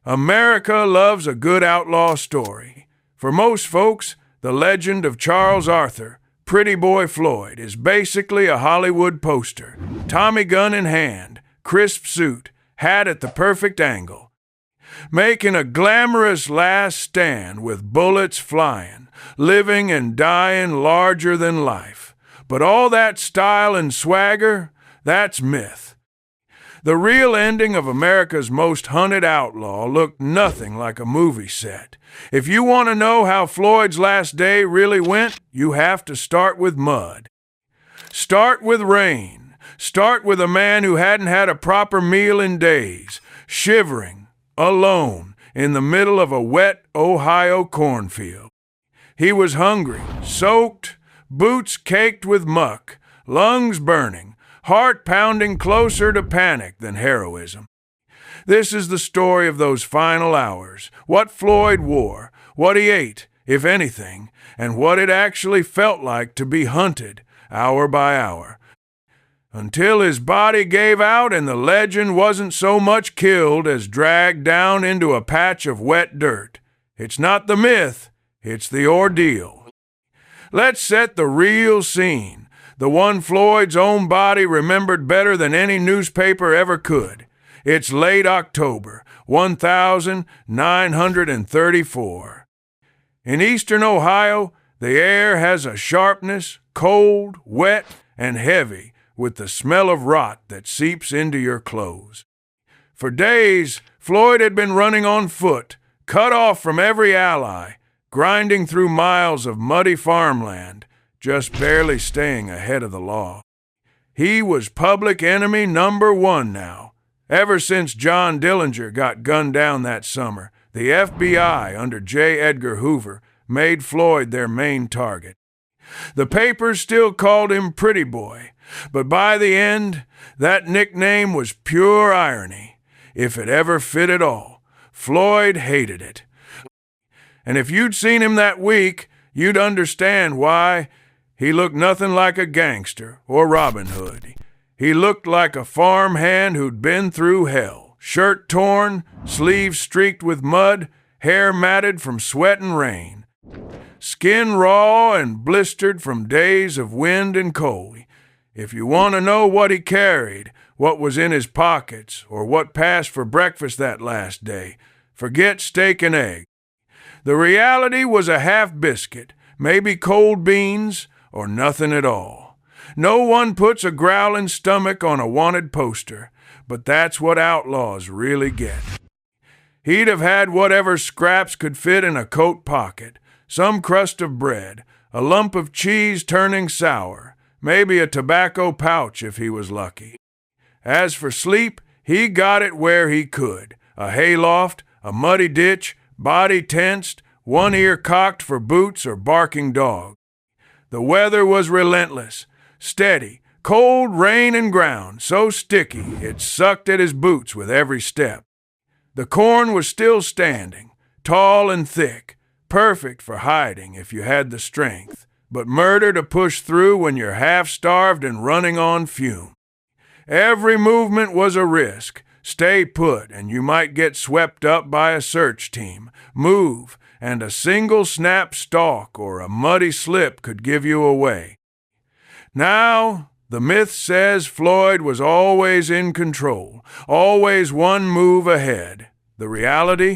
America loves a good outlaw story. For most folks, the legend of Charles Arthur, Pretty Boy Floyd, is basically a Hollywood poster. Tommy gun in hand, crisp suit, hat at the perfect angle. Making a glamorous last stand with bullets flying, living and dying larger than life. But all that style and swagger, that's myth. The real ending of America's most hunted outlaw looked nothing like a movie set. If you want to know how Floyd's last day really went, you have to start with mud. Start with rain. Start with a man who hadn't had a proper meal in days, shivering, alone, in the middle of a wet Ohio cornfield. He was hungry, soaked, boots caked with muck, lungs burning, heart pounding closer to panic than heroism. This is the story of those final hours, what Floyd wore, what he ate, if anything, and what it actually felt like to be hunted, hour by hour. Until his body gave out and the legend wasn't so much killed as dragged down into a patch of wet dirt. It's not the myth, it's the ordeal. Let's set the real scene. The one Floyd's own body remembered better than any newspaper ever could. It's late October, 1934. In eastern Ohio, the air has a sharpness, cold, wet, and heavy, with the smell of rot that seeps into your clothes. For days, Floyd had been running on foot, cut off from every ally, grinding through miles of muddy farmland, just barely staying ahead of the law. He was public enemy number one now. Ever since John Dillinger got gunned down that summer, the FBI under J. Edgar Hoover made Floyd their main target. The papers still called him Pretty Boy, but by the end, that nickname was pure irony. If it ever fit at all, Floyd hated it. And if you'd seen him that week, you'd understand why. He looked nothing like a gangster or Robin Hood. He looked like a farmhand who'd been through hell. Shirt torn, sleeves streaked with mud, hair matted from sweat and rain. Skin raw and blistered from days of wind and cold. If you want to know what he carried, what was in his pockets, or what passed for breakfast that last day, forget steak and egg. The reality was a half biscuit, maybe cold beans, or nothing at all. No one puts a growling stomach on a wanted poster, but that's what outlaws really get. He'd have had whatever scraps could fit in a coat pocket, some crust of bread, a lump of cheese turning sour, maybe a tobacco pouch if he was lucky. As for sleep, he got it where he could. A hayloft, a muddy ditch, body tensed, one ear cocked for boots or barking dog. The weather was relentless, steady, cold rain and ground, so sticky it sucked at his boots with every step. The corn was still standing, tall and thick, perfect for hiding if you had the strength, but murder to push through when you're half-starved and running on fume. Every movement was a risk. Stay put and you might get swept up by a search team. Move, and a single snap stalk or a muddy slip could give you away. Now, the myth says Floyd was always in control, always one move ahead. The reality?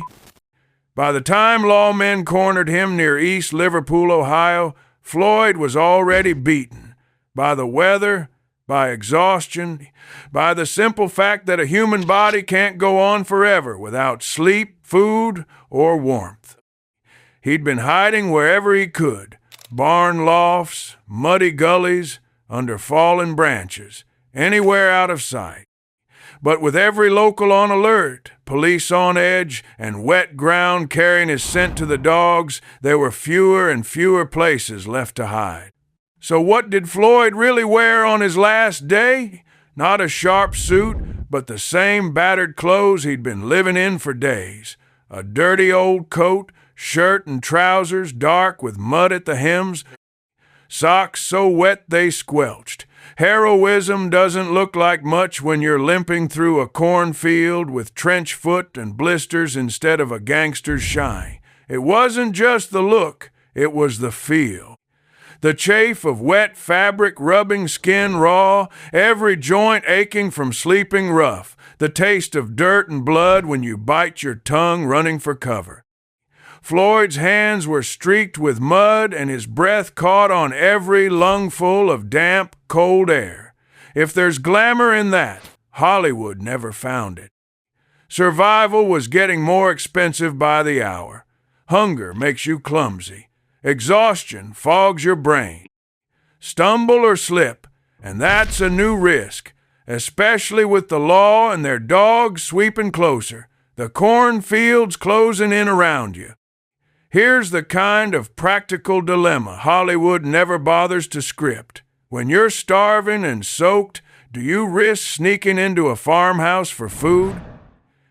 By the time lawmen cornered him near East Liverpool, Ohio, Floyd was already beaten. By the weather, by exhaustion, by the simple fact that a human body can't go on forever without sleep, food, or warmth. He'd been hiding wherever he could, barn lofts, muddy gullies, under fallen branches, anywhere out of sight. But with every local on alert, police on edge, and wet ground carrying his scent to the dogs, there were fewer and fewer places left to hide. So what did Floyd really wear on his last day? Not a sharp suit, but the same battered clothes he'd been living in for days. A dirty old coat, shirt and trousers dark with mud at the hems, socks so wet they squelched, Heroism doesn't look like much when you're limping through a cornfield with trench foot and blisters instead of a gangster's shine. It wasn't just the look, it was the feel. The chafe of wet fabric rubbing skin raw, every joint aching from sleeping rough, the taste of dirt and blood when you bite your tongue running for cover. Floyd's hands were streaked with mud and his breath caught on every lungful of damp, cold air. If there's glamour in that, Hollywood never found it. Survival was getting more expensive by the hour. Hunger makes you clumsy. Exhaustion fogs your brain. Stumble or slip, and that's a new risk, especially with the law and their dogs sweeping closer, the cornfields closing in around you. Here's the kind of practical dilemma Hollywood never bothers to script. When you're starving and soaked, do you risk sneaking into a farmhouse for food?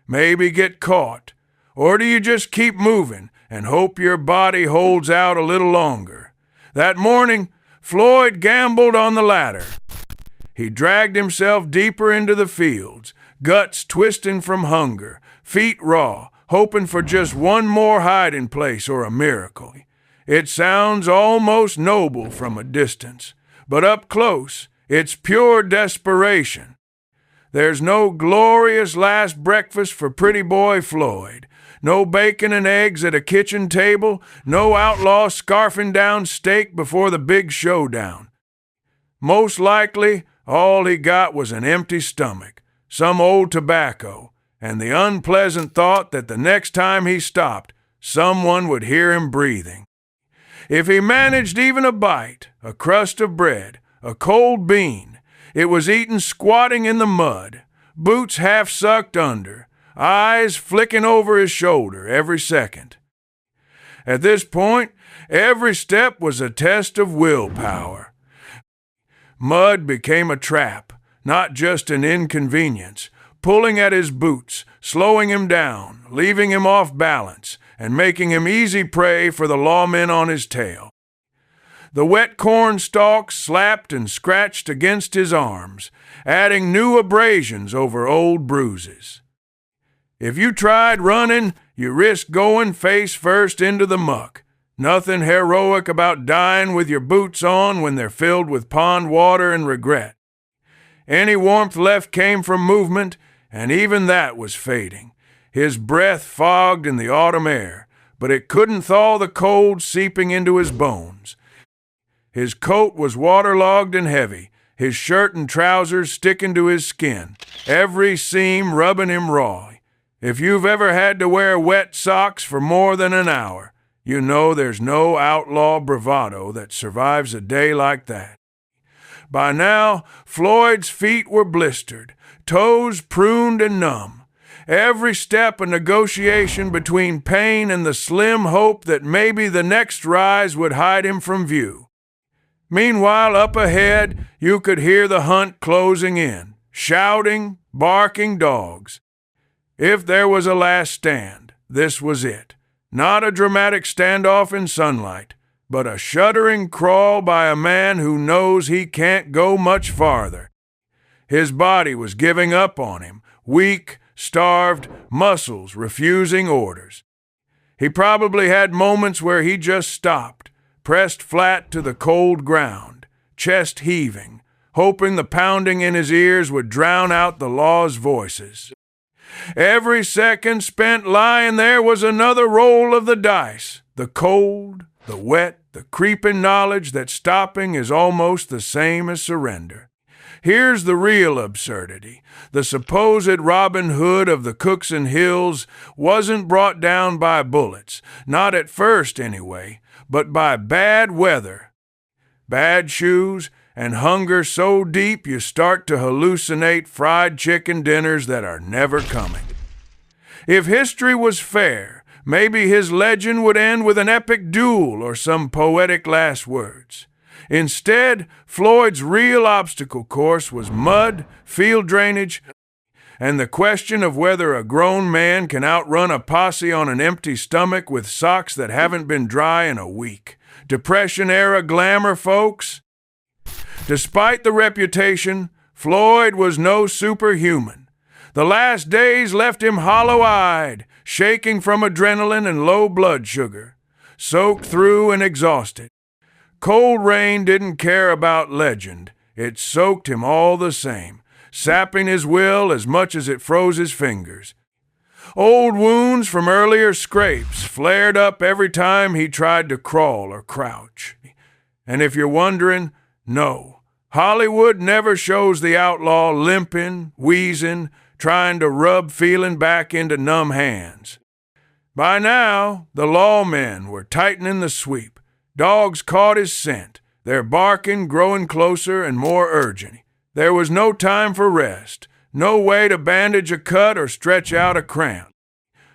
Maybe get caught. Or do you just keep moving and hope your body holds out a little longer? That morning, Floyd gambled on the latter. He dragged himself deeper into the fields, guts twisting from hunger, feet raw, hoping for just one more hiding place or a miracle. It sounds almost noble from a distance, but up close, it's pure desperation. There's no glorious last breakfast for pretty boy Floyd, no bacon and eggs at a kitchen table, no outlaw scarfing down steak before the big showdown. Most likely, all he got was an empty stomach, some old tobacco, and the unpleasant thought that the next time he stopped, someone would hear him breathing. If he managed even a bite, a crust of bread, a cold bean, it was eaten squatting in the mud, boots half sucked under, eyes flicking over his shoulder every second. At this point, every step was a test of willpower. Mud became a trap, not just an inconvenience, pulling at his boots, slowing him down, leaving him off balance, and making him easy prey for the lawmen on his tail. The wet corn stalks slapped and scratched against his arms, adding new abrasions over old bruises. If you tried running, you risked going face first into the muck. Nothing heroic about dying with your boots on when they're filled with pond water and regret. Any warmth left came from movement, and even that was fading. His breath fogged in the autumn air, but it couldn't thaw the cold seeping into his bones. His coat was waterlogged and heavy, his shirt and trousers sticking to his skin, every seam rubbing him raw. If you've ever had to wear wet socks for more than an hour, you know there's no outlaw bravado that survives a day like that. By now, Floyd's feet were blistered, toes pruned and numb. Every step a negotiation between pain and the slim hope that maybe the next rise would hide him from view. Meanwhile, up ahead, you could hear the hunt closing in, shouting, barking dogs. If there was a last stand, this was it. Not a dramatic standoff in sunlight, but a shuddering crawl by a man who knows he can't go much farther. His body was giving up on him, weak, starved, muscles refusing orders. He probably had moments where he just stopped, pressed flat to the cold ground, chest heaving, hoping the pounding in his ears would drown out the law's voices. Every second spent lying there was another roll of the dice, the cold, the wet, the creeping knowledge that stopping is almost the same as surrender. Here's the real absurdity. The supposed Robin Hood of the Cookson Hills wasn't brought down by bullets, not at first anyway, but by bad weather. Bad shoes, and hunger so deep you start to hallucinate fried chicken dinners that are never coming. If history was fair, maybe his legend would end with an epic duel or some poetic last words. Instead, Floyd's real obstacle course was mud, field drainage, and the question of whether a grown man can outrun a posse on an empty stomach with socks that haven't been dry in a week. Depression-era glamour, folks? Despite the reputation, Floyd was no superhuman. The last days left him hollow-eyed, shaking from adrenaline and low blood sugar, soaked through and exhausted. Cold rain didn't care about legend. It soaked him all the same, sapping his will as much as it froze his fingers. Old wounds from earlier scrapes flared up every time he tried to crawl or crouch. And if you're wondering, no, Hollywood never shows the outlaw limping, wheezing, trying to rub feeling back into numb hands. By now, the lawmen were tightening the sweep. Dogs caught his scent, their barking growing closer and more urgent. There was no time for rest, no way to bandage a cut or stretch out a cramp.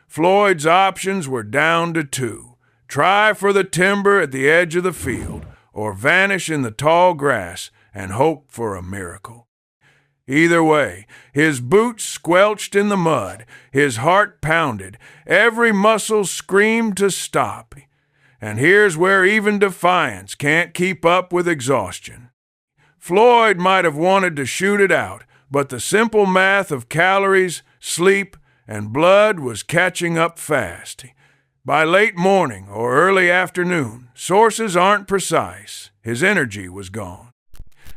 Floyd's options were down to two: try for the timber at the edge of the field, or vanish in the tall grass and hope for a miracle. Either way, his boots squelched in the mud, his heart pounded, every muscle screamed to stop. And here's where even defiance can't keep up with exhaustion. Floyd might have wanted to shoot it out, but the simple math of calories, sleep, and blood was catching up fast. By late morning or early afternoon, sources aren't precise, his energy was gone.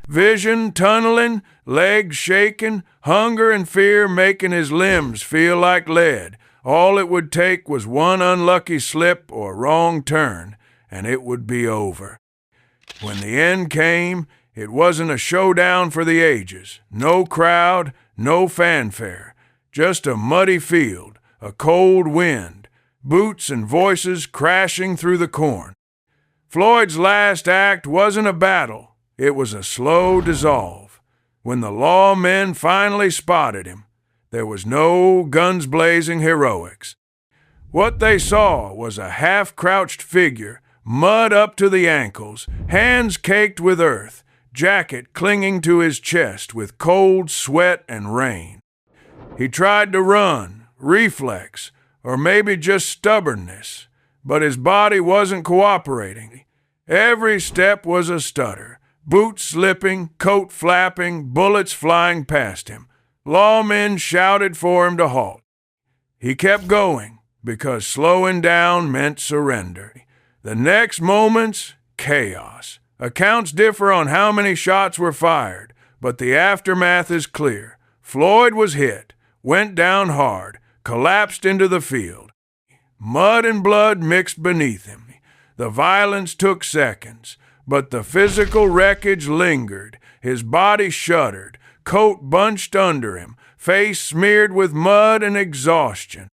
Vision tunneling, legs shaking, hunger and fear making his limbs feel like lead. All it would take was one unlucky slip or wrong turn, and it would be over. When the end came, it wasn't a showdown for the ages. No crowd, no fanfare. Just a muddy field, a cold wind, boots and voices crashing through the corn. Floyd's last act wasn't a battle. It was a slow dissolve. When the lawmen finally spotted him, there was no guns-blazing heroics. What they saw was a half-crouched figure, mud up to the ankles, hands caked with earth, jacket clinging to his chest with cold sweat and rain. He tried to run, reflex, or maybe just stubbornness, but his body wasn't cooperating. Every step was a stutter, boots slipping, coat flapping, bullets flying past him. Lawmen shouted for him to halt. He kept going, because slowing down meant surrender. The next moment's chaos. Accounts differ on how many shots were fired, but the aftermath is clear. Floyd was hit, went down hard, collapsed into the field. Mud and blood mixed beneath him. The violence took seconds, but the physical wreckage lingered. His body shuddered, coat bunched under him, face smeared with mud and exhaustion.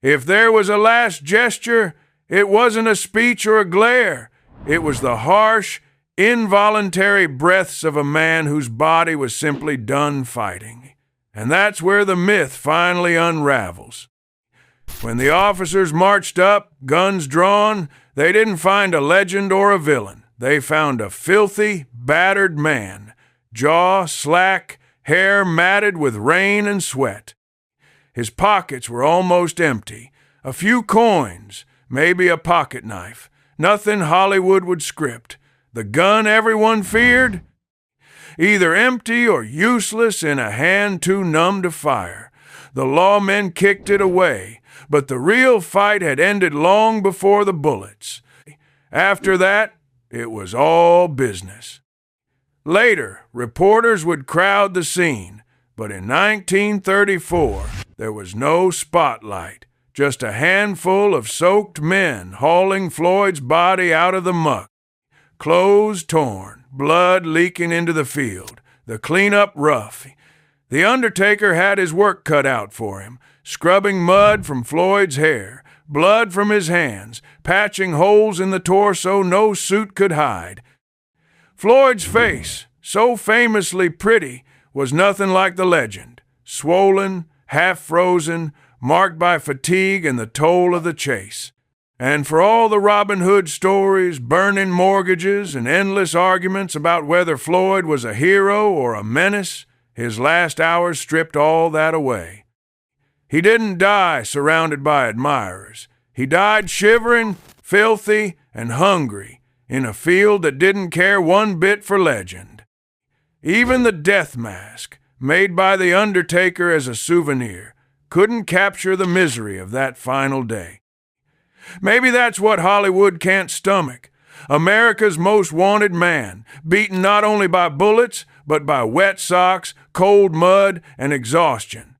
If there was a last gesture, it wasn't a speech or a glare. It was the harsh, involuntary breaths of a man whose body was simply done fighting. And that's where the myth finally unravels. When the officers marched up, guns drawn, they didn't find a legend or a villain. They found a filthy, battered man, jaw slack, hair matted with rain and sweat. His pockets were almost empty. A few coins, maybe a pocket knife. Nothing Hollywood would script. The gun everyone feared? Either empty or useless in a hand too numb to fire. The lawmen kicked it away, but the real fight had ended long before the bullets. After that, it was all business. Later, reporters would crowd the scene, but in 1934, there was no spotlight. Just a handful of soaked men hauling Floyd's body out of the muck. Clothes torn, blood leaking into the field, the cleanup rough. The undertaker had his work cut out for him, scrubbing mud from Floyd's hair, blood from his hands, patching holes in the torso no suit could hide. Floyd's face, so famously pretty, was nothing like the legend. Swollen, half-frozen, marked by fatigue and the toll of the chase. And for all the Robin Hood stories, burning mortgages, and endless arguments about whether Floyd was a hero or a menace, his last hours stripped all that away. He didn't die surrounded by admirers. He died shivering, filthy, and hungry, in a field that didn't care one bit for legend. Even the death mask, made by the Undertaker as a souvenir, couldn't capture the misery of that final day. Maybe that's what Hollywood can't stomach. America's most wanted man, beaten not only by bullets, but by wet socks, cold mud, and exhaustion.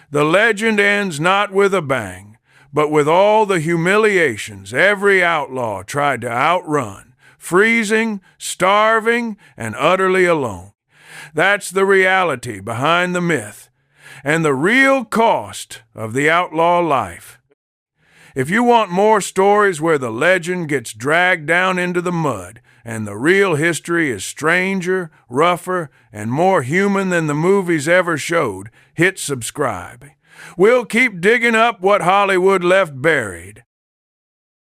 The legend ends not with a bang, but with all the humiliations every outlaw tried to outrun, freezing, starving, and utterly alone. That's the reality behind the myth, and the real cost of the outlaw life. If you want more stories where the legend gets dragged down into the mud and the real history is stranger, rougher, and more human than the movies ever showed, hit subscribe. We'll keep digging up what Hollywood left buried.